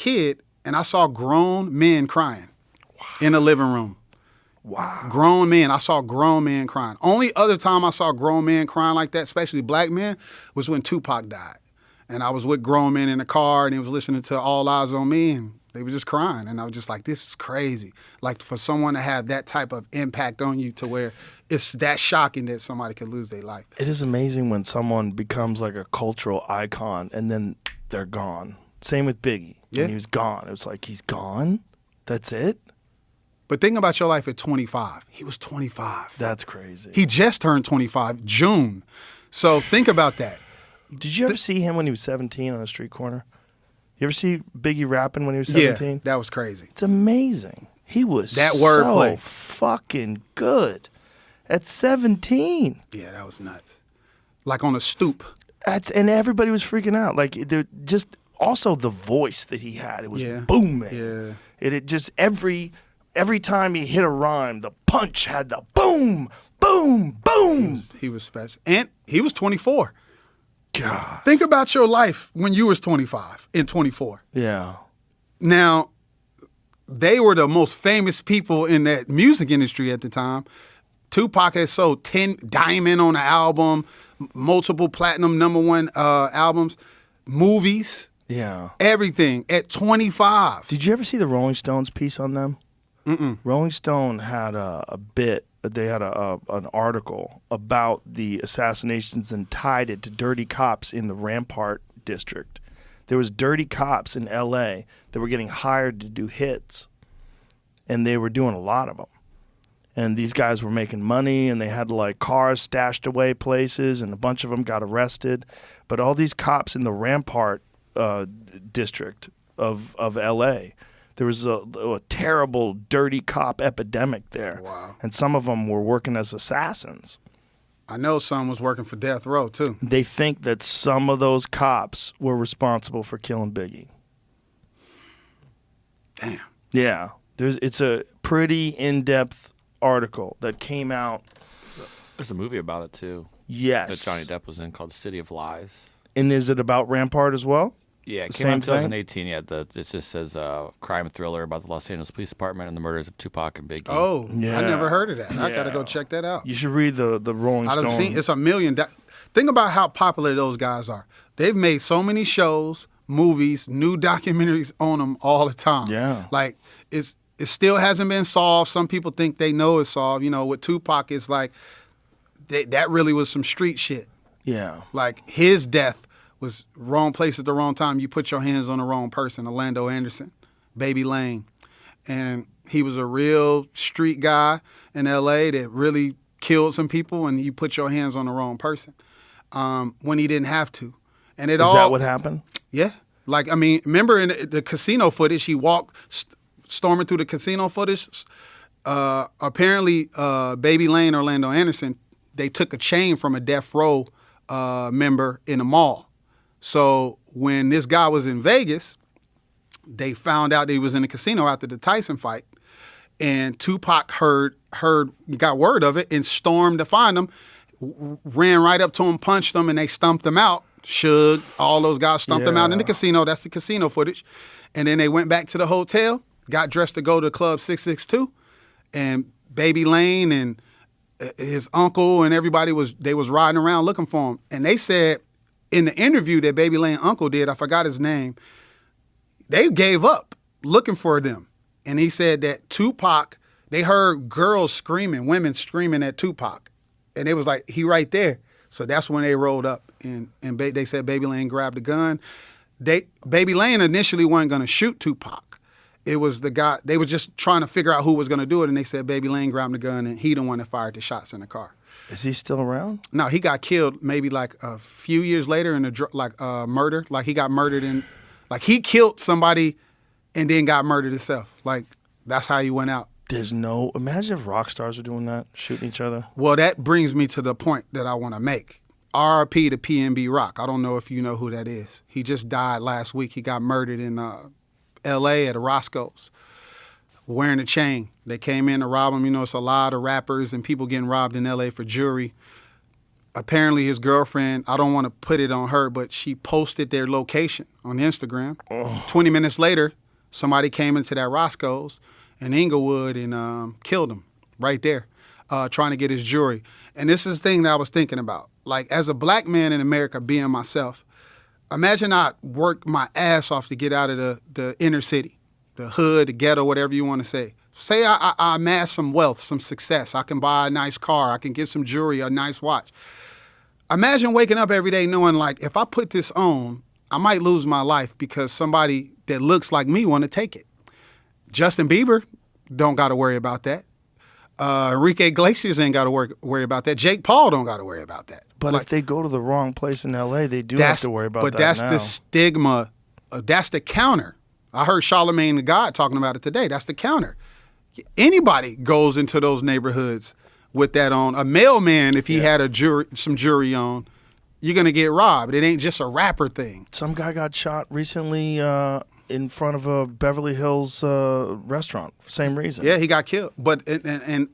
kid and I saw grown men crying in the living room. Wow. Grown men. I saw grown men crying. Only other time I saw grown men crying like that, especially black men, was when Tupac died. And I was with grown men in the car and they was listening to All Eyes on Me and they were just crying. And I was just like, this is crazy. Like for someone to have that type of impact on you to where it's that shocking that somebody could lose their life. It is amazing when someone becomes like a cultural icon and then they're gone. Same with Biggie. Yeah. When he was gone. It was like, he's gone? That's it? But think about your life at 25. He was 25. That's crazy. He just turned 25, June. So think about that. Did you ever see him when he was 17 on a street corner? You ever see Biggie rapping when he was 17? Yeah, that was crazy. It's amazing. He was That so wordplay. fucking good at 17. Yeah, that was nuts. Like on a stoop. And everybody was freaking out. Like, just also the voice that he had. It was booming. Yeah. It just every time he hit a rhyme, the punch had the boom, boom, boom. He was special. And he was 24. God. Think about your life when you was 25 and 24. Yeah. Now, they were the most famous people in that music industry at the time. Tupac had sold 10 diamond on the album, multiple platinum #1 albums, movies, everything at 25. Did you ever see the Rolling Stones piece on them? Mm-mm. Rolling Stone had a bit. They had an article about the assassinations and tied it to dirty cops in the Rampart district. There was dirty cops in L.A. that were getting hired to do hits, and they were doing a lot of them. And these guys were making money, and they had like cars stashed away places, and a bunch of them got arrested. But all these cops in the Rampart district of L.A., there was a terrible dirty cop epidemic there. Wow. And some of them were working as assassins. I know some was working for Death Row, too. They think that some of those cops were responsible for killing Biggie. Damn. Yeah. It's a pretty in-depth article that came out. There's a movie about it, too. Yes. That Johnny Depp was in called City of Lies. And is it about Rampart as well? Yeah, it The came out in same thing? 2018. Yeah, it just says crime thriller about the Los Angeles Police Department and the murders of Tupac and Biggie. Oh, Yeah. I never heard of that. I got to Yeah. go check that out. You should read the Rolling I Stone. done seen, it's a million. Think about how popular those guys are. They've made so many shows, movies, new documentaries on them all the time. Yeah. Like, it still hasn't been solved. Some people think they know it's solved. You know, with Tupac, it's like, that really was some street shit. Yeah. Like, his death was wrong place at the wrong time. You put your hands on the wrong person, Orlando Anderson, Baby Lane. And he was a real street guy in L.A. that really killed some people, and you put your hands on the wrong person when he didn't have to. And Is that what happened? Yeah. Like, I mean, remember in the casino footage, he walked, storming through the casino footage. Apparently, Baby Lane, Orlando Anderson, they took a chain from a Death Row member in a mall. So when this guy was in Vegas, they found out that he was in the casino after the Tyson fight, and Tupac got word of it and stormed to find him, ran right up to him, punched him, and they stumped him out. Suge, all those guys stumped him out in the casino. That's the casino footage. And then they went back to the hotel, got dressed to go to Club 662, and Baby Lane and his uncle and everybody was riding around looking for him. And they said, in the interview that Baby Lane uncle did, I forgot his name, they gave up looking for them. And he said that Tupac, they heard girls screaming, women screaming at Tupac. And it was like, he right there. So that's when they rolled up. And they said Baby Lane grabbed a gun. Baby Lane initially wasn't going to shoot Tupac. It was the guy, they were just trying to figure out who was going to do it. And they said Baby Lane grabbed the gun and he the one that fired the shots in the car. Is he still around? No, he got killed maybe like a few years later in a murder. Like he got murdered he killed somebody and then got murdered himself. Like that's how he went out. Imagine if rock stars were doing that, shooting each other. Well, that brings me to the point that I want to make. RIP to PNB Rock. I don't know if you know who that is. He just died last week. He got murdered in L.A. at a Roscoe's wearing a chain. They came in to rob him. You know, it's a lot of rappers and people getting robbed in L.A. for jewelry. apparently his girlfriend, I don't want to put it on her, but she posted their location on Instagram. 20 minutes later, somebody came into that Roscoe's in Inglewood and killed him right there, trying to get his jewelry. And this is the thing that I was thinking about. Like, as a black man in America, being myself, imagine I worked my ass off to get out of the inner city, the hood, the ghetto, whatever you want to say. Say I amass some wealth, some success. I can buy a nice car. I can get some jewelry, a nice watch. Imagine waking up every day knowing, like, if I put this on, I might lose my life because somebody that looks like me want to take it. Justin Bieber don't got to worry about that. Enrique Iglesias ain't got to worry about that. Jake Paul don't got to worry about that. But like, if they go to the wrong place in L.A., they do have to worry about that. But that's now. the stigma. That's the counter. I heard Charlemagne the God talking about it today. That's the counter. Anybody goes into those neighborhoods with that on. A mailman, if he had some jewelry on, you're going to get robbed. It ain't just a rapper thing. Some guy got shot recently in front of a Beverly Hills restaurant for the same reason. Yeah, he got killed. But and